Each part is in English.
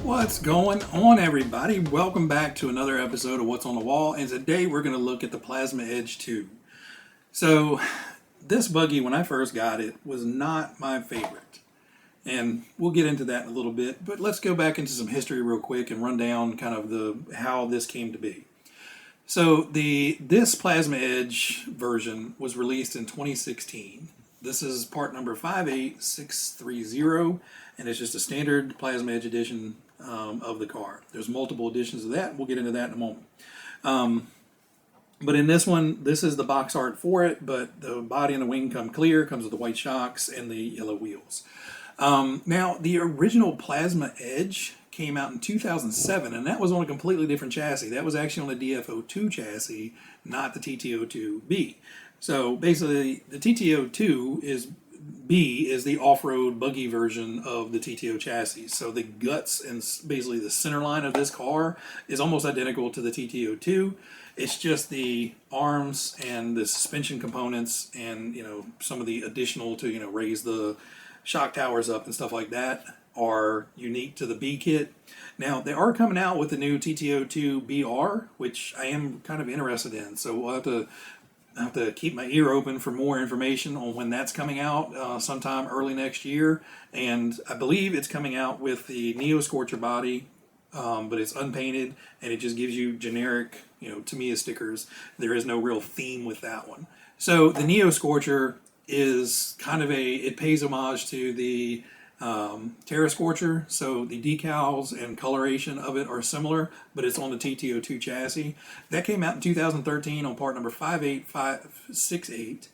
What's going on, everybody? Welcome back to another episode of What's on the Wall, and today we're going to look at the Plasma Edge 2. So, this buggy, when I first got it, was not my favorite, and we'll get into that in a little bit, but let's go back into some history real quick and run down kind of how this came to be. So, this Plasma Edge version was released in 2016. This is part number 58630, and it's just a standard Plasma Edge edition of the car. There's multiple editions of that. We'll get into that in a moment. But in this one, this is the box art for it, but the body and the wing come clear, comes with the white shocks and the yellow wheels. Now, the original Plasma Edge came out in 2007, and that was on a completely different chassis. That was actually on the DF02 chassis, not the TT02B. So basically, the TT02B is the off-road buggy version of the TTO chassis. So the guts and basically the center line of this car is almost identical to the TT02. It's just the arms and the suspension components and, some of the additional to, raise the shock towers up and stuff like that are unique to the B kit. Now, they are coming out with the new TT02BR, which I am kind of interested in. So we'll have to keep my ear open for more information on when that's coming out sometime early next year. And I believe it's coming out with the Neo Scorcher body, but it's unpainted and it just gives you generic, Tamiya stickers. There is no real theme with that one. So the Neo Scorcher is kind of it pays homage to the Terra Scorcher, so the decals and coloration of it are similar, but it's on the TT02 chassis. That came out in 2013 on part number 58568.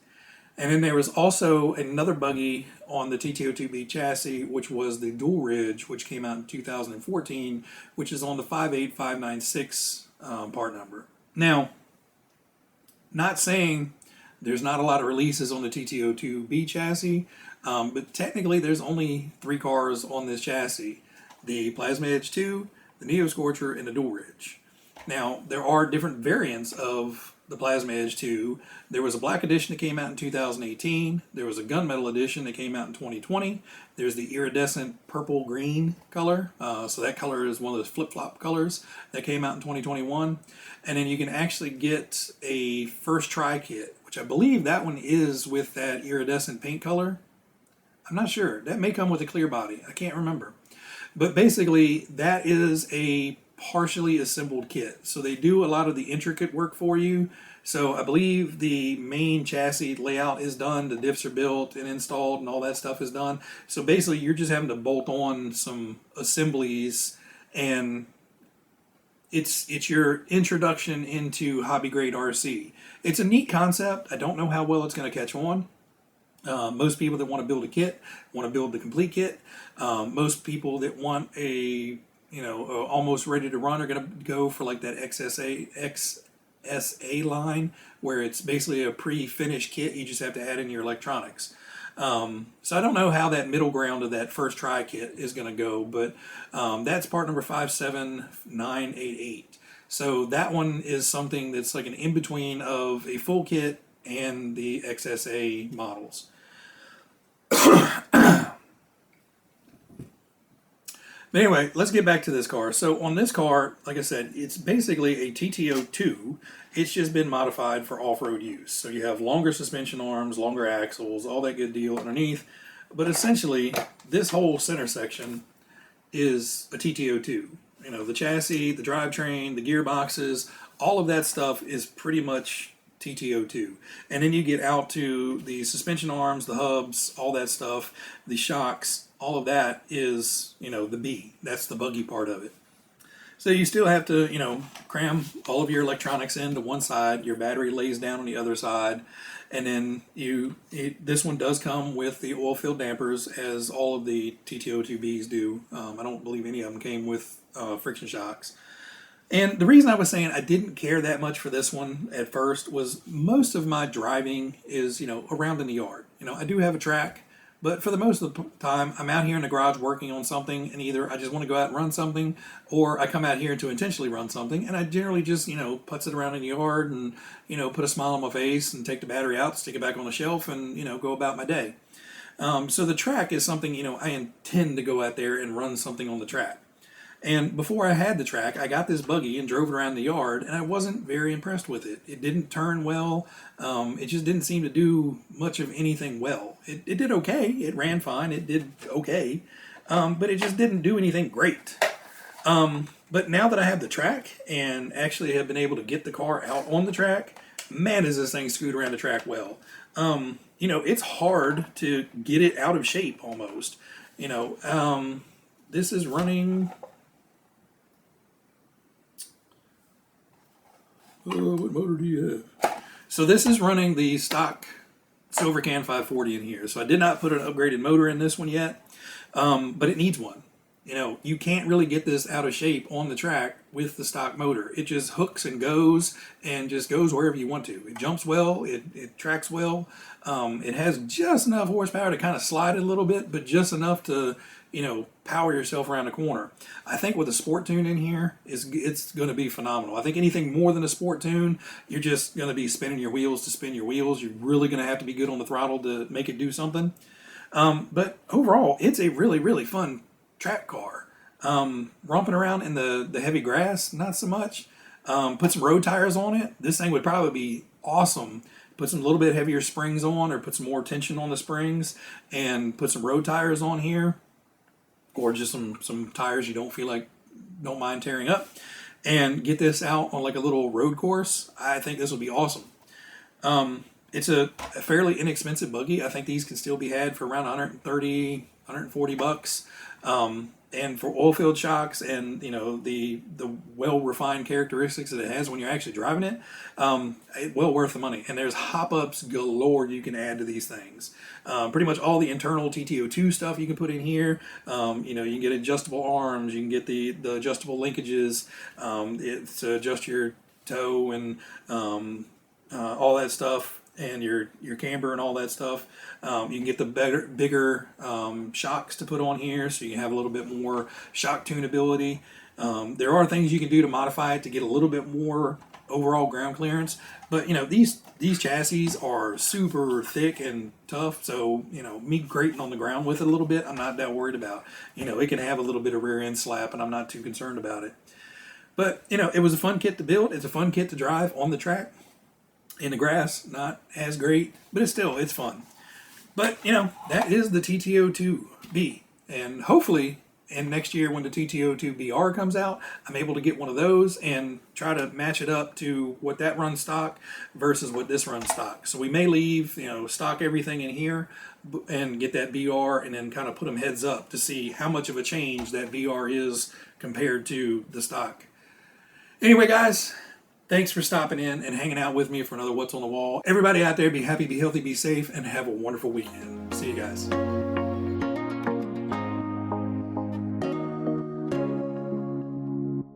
And then there was also another buggy on the TT02B chassis, which was the Dual Ridge, which came out in 2014, which is on the 58596 part number. Now, not saying there's not a lot of releases on the TT02B chassis, but technically there's only 3 cars on this chassis: the Plasma Edge 2, the Neo Scorcher, and the Dual Ridge. Now, there are different variants of the Plasma Edge 2. There was a black edition that came out in 2018. There was a gunmetal edition that came out in 2020. There's the iridescent purple-green color. So that color is one of those flip-flop colors that came out in 2021. And then you can actually get a first try kit, which I believe that one is with that iridescent paint color. I'm not sure. That may come with a clear body. I can't remember. But basically, that is a partially assembled kit. So they do a lot of the intricate work for you. So I believe the main chassis layout is done, the diffs are built and installed, and all that stuff is done. So basically, you're just having to bolt on some assemblies, and it's your introduction into hobby grade RC. It's a neat concept. I don't know how well it's going to catch on. Most people that want to build a kit want to build the complete kit. Most people that want a almost ready to run are going to go for like that XSA line, where it's basically a pre-finished kit. You just have to add in your electronics. So I don't know how that middle ground of that first try kit is going to go, but that's part number 57988. So that one is something that's like an in-between of a full kit and the XSA models. But anyway, let's get back to this car. So on this car, like I said, it's basically a TT02. It's just been modified for off-road use. So you have longer suspension arms, longer axles, all that good deal underneath. But essentially, this whole center section is a TT02. The chassis, the drivetrain, the gearboxes, all of that stuff is pretty much TT02. And then you get out to the suspension arms, the hubs, all that stuff, the shocks, all of that is, the B. That's the buggy part of it. So you still have to, cram all of your electronics into one side. Your battery lays down on the other side. And then this one does come with the oil-filled dampers, as all of the TT02Bs do. I don't believe any of them came with friction shocks. And the reason I was saying I didn't care that much for this one at first was most of my driving is, around in the yard. I do have a track, but for the most of the time, I'm out here in the garage working on something, and either I just want to go out and run something, or I come out here to intentionally run something, and I generally just, putz it around in the yard and, put a smile on my face and take the battery out, stick it back on the shelf, and, go about my day. So the track is something, I intend to go out there and run something on the track. And before I had the track, I got this buggy and drove it around the yard, and I wasn't very impressed with it. It didn't turn well. It just didn't seem to do much of anything well. It did okay. It ran fine. It did okay. But it just didn't do anything great. But now that I have the track and actually have been able to get the car out on the track, man, does this thing scoot around the track well. You know, it's hard to get it out of shape almost. You know, this is running... what motor do you have? So this is running the stock Silvercan 540 in here. So I did not put an upgraded motor in this one yet, but it needs one. You know, you can't really get this out of shape on the track with the stock motor. It just hooks and just goes wherever you want to. It jumps well, it tracks well. It has just enough horsepower to kind of slide it a little bit, but just enough to, you know, power yourself around the corner. I think with a sport tune in here, it's going to be phenomenal. I think anything more than a sport tune, you're just going to be spinning your wheels to spin your wheels. You're really going to have to be good on the throttle to make it do something. But overall, it's a really, really fun track car. Romping around in the heavy grass, not so much. Put some road tires on it. This thing would probably be awesome. Put some little bit heavier springs on, or put some more tension on the springs, and put some road tires on here, or just some tires you don't mind tearing up, and get this out on like a little road course. I think this will be awesome. It's a fairly inexpensive buggy. I think these can still be had for around 130, 140 bucks. And for oil field shocks and, you know, the well-refined characteristics that it has when you're actually driving it, well worth the money. And there's hop-ups galore you can add to these things. Pretty much all the internal TT02 stuff you can put in here. You know, you can get adjustable arms, you can get the adjustable linkages, it's to adjust your toe and all that stuff, and your camber and all that stuff. You can get the bigger shocks to put on here, so you can have a little bit more shock tunability. There are things you can do to modify it to get a little bit more overall ground clearance, but you know, these chassis are super thick and tough, so you know, me grating on the ground with it a little bit, I'm not that worried about. You know, it can have a little bit of rear end slap, and I'm not too concerned about it. But you know, it was a fun kit to build. It's a fun kit to drive on the track. In the grass, not as great, but it's fun. But, you know, that is the TT02B. And hopefully, and next year when the TT02BR comes out, I'm able to get one of those and try to match it up to what that runs stock versus what this runs stock. So we may leave, you know, stock everything in here and get that BR and then kind of put them heads up to see how much of a change that BR is compared to the stock. Anyway, guys, thanks for stopping in and hanging out with me for another What's on the Wall. Everybody out there, be happy, be healthy, be safe, and have a wonderful weekend. See you guys.